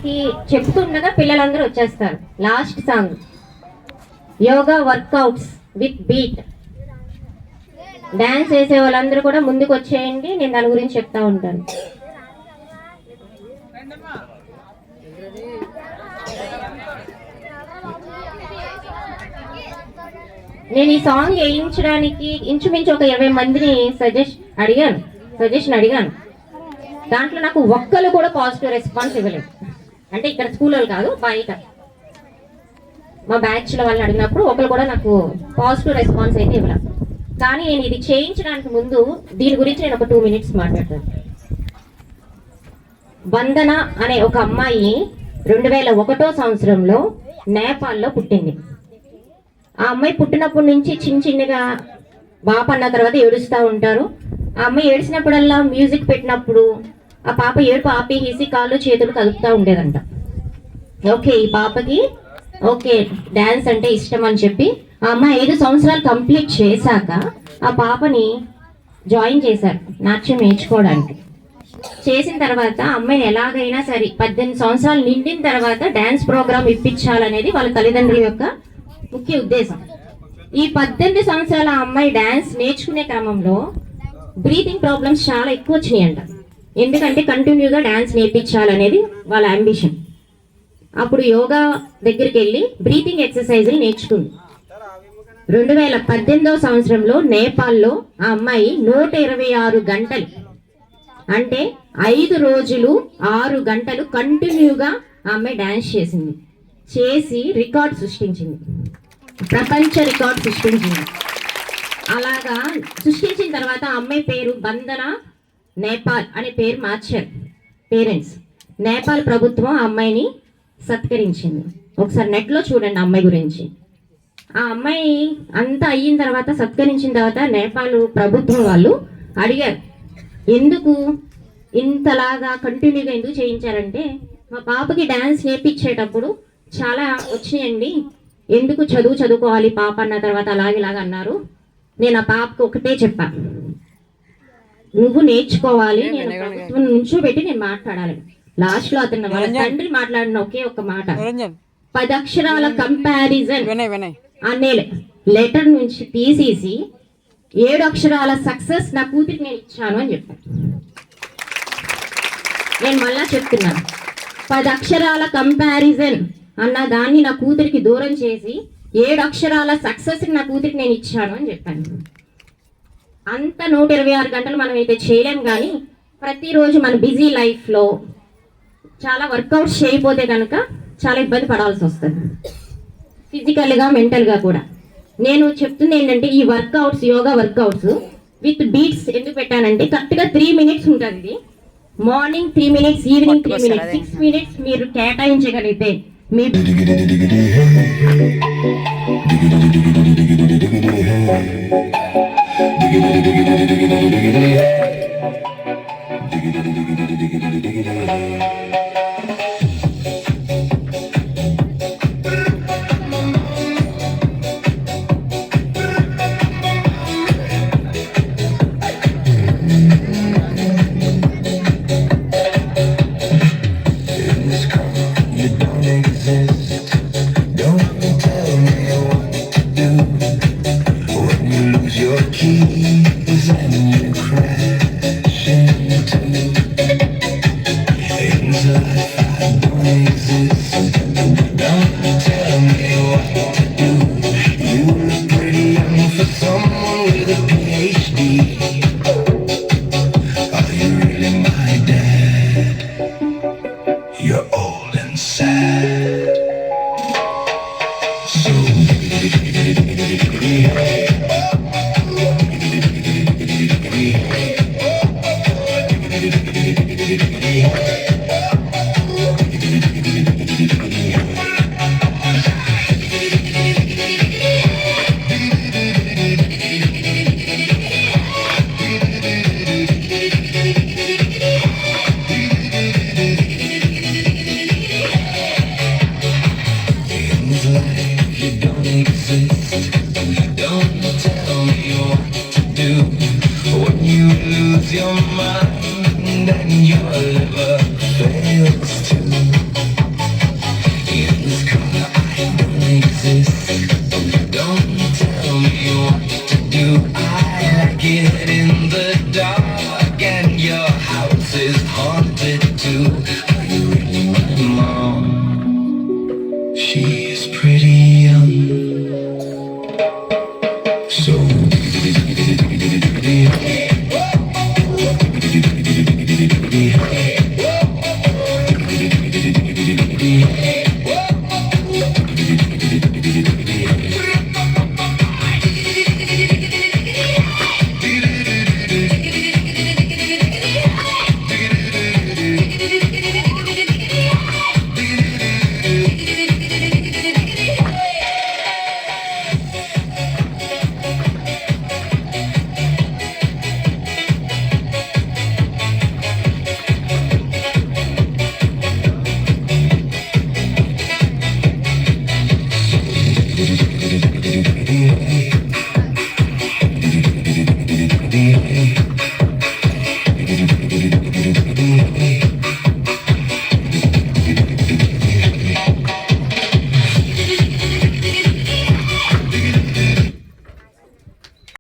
దానికి చెప్తుండగా పిల్లలందరూ వచ్చేస్తారు. Last song yoga workouts with beat. Dance చేసే వాళ్ళందరూ కూడా ముందుకు వచ్చేయండి, నేను దాని గురించి చెప్తా ఉంటాను. నేను ఈ సాంగ్ వేయించడానికి ఇంచుమించు ఒక 20 మందిని సజెషన్ అడిగాను. దాంట్లో నాకు ఒక్కరు కూడా పాజిటివ్ రెస్పాన్స్ ఇవ్వలేదు. అంటే ఇక్కడ స్కూల్ వాళ్ళు కాదు, బయట మా బ్యాచ్ల వాళ్ళని అడిగినప్పుడు ఒకరు కూడా నాకు పాజిటివ్ రెస్పాన్స్ అయితే ఇవ్వలేదు. కానీ నేను ఇది చేయించడానికి ముందు దీని గురించి నేను ఒక 2 minutes మాట్లాడతాను. వందన అనే ఒక అమ్మాయి 2001వ సంవత్సరంలో నేపాల్లో పుట్టింది. ఆ అమ్మాయి పుట్టినప్పటి నుంచి చిన్నగా బాప అన్న తర్వాత ఏడుస్తూ ఉంటారు. ఆ అమ్మాయి ఏడిసినప్పుడల్లా మ్యూజిక్ పెట్టినప్పుడు ఆ పాప ఏడుపు ఆపేసి కాళ్ళు చేతులు కదుపుతూ ఉండేదంట. ఓకే, ఈ పాపకి డాన్స్ అంటే ఇష్టం అని చెప్పి ఆ అమ్మాయి 5 సంవత్సరాలు కంప్లీట్ చేశాక ఆ పాపని జాయిన్ చేశారు నాట్యం నేర్చుకోవడానికి. చేసిన తర్వాత అమ్మాయిని ఎలాగైనా సరే 18 సంవత్సరాలు నిండిన తర్వాత డాన్స్ ప్రోగ్రామ్ ఇప్పించాలనేది వాళ్ళ తల్లిదండ్రుల యొక్క ముఖ్య ఉద్దేశం. ఈ 18 సంవత్సరాల అమ్మాయి డాన్స్ నేర్చుకునే క్రమంలో బ్రీతింగ్ ప్రాబ్లమ్స్ చాలా ఎక్కువ వచ్చినాయంట. ఎందుకంటే కంటిన్యూగా డాన్స్ నేర్పించాలనేది వాళ్ళ అంబిషన్. అప్పుడు యోగా దగ్గరికి వెళ్ళి బ్రీతింగ్ ఎక్సర్సైజులు నేర్చుకుంది. 2018వ సంవత్సరంలో నేపాల్లో ఆ అమ్మాయి 126 గంటలు అంటే 5 రోజులు 6 గంటలు కంటిన్యూగా ఆ అమ్మాయి డాన్స్ చేసి రికార్డ్ సృష్టించింది, ప్రపంచ రికార్డ్ సృష్టించింది. అలాగా సృష్టించిన తర్వాత ఆ అమ్మాయి పేరు వందన నేపాల్ అనే పేరు మార్చారు పేరెంట్స్. నేపాల్ ప్రభుత్వం ఆ అమ్మాయిని సత్కరించింది. ఒకసారి నెట్లో చూడండి ఆ అమ్మాయి గురించి. ఆ అమ్మాయి అంతా అయిన తర్వాత సత్కరించిన తర్వాత నేపాల్ ప్రభుత్వం వాళ్ళు అడిగారు, ఎందుకు ఇంతలాగా కంటిన్యూగా ఎందుకు చేయించారంటే, మా పాపకి డాన్స్ నేర్పించేటప్పుడు చాలా వచ్చాయండి, ఎందుకు చదువుకోవాలి పాప అన్న తర్వాత అలాగేలాగా అన్నారు. నేను ఆ పాపకు ఒకటే చెప్పా, నువ్వు నేర్చుకోవాలి, నేను ప్రభుత్వం నుంచో పెట్టి నేను మాట్లాడాలి. లాస్ట్ లో అతను వాళ్ళ తండ్రి మాట్లాడిన ఒకే ఒక మాట, 10 అక్షరాల కంపారిజన్ అనే లెటర్ నుంచి తీసేసి 7 అక్షరాల సక్సెస్ నా కూతురికి నేను ఇచ్చాను అని చెప్పాను. నేను మళ్ళా చెప్తున్నాను, 10 అక్షరాల కంపారిజన్ అన్న దాన్ని నా కూతురికి దూరం చేసి 7 అక్షరాల సక్సెస్ నా కూతురికి నేను ఇచ్చాను అని చెప్పాను. అంత 126 గంటలు మనం అయితే చేయలేం, కానీ ప్రతిరోజు మన బిజీ లైఫ్లో చాలా వర్కౌట్స్ చేయకపోతే కనుక చాలా ఇబ్బంది పడాల్సి వస్తుంది, ఫిజికల్గా మెంటల్గా కూడా. నేను చెప్తుంది ఏంటంటే, ఈ workouts yoga workouts with beats ఎందుకు పెట్టానంటే, కరెక్ట్గా 3 minutes ఉంటుంది. ఇది morning 3 minutes, evening 3 minutes, 6 minutes మీరు కేటాయించగలిగితే మీ You're old and sad.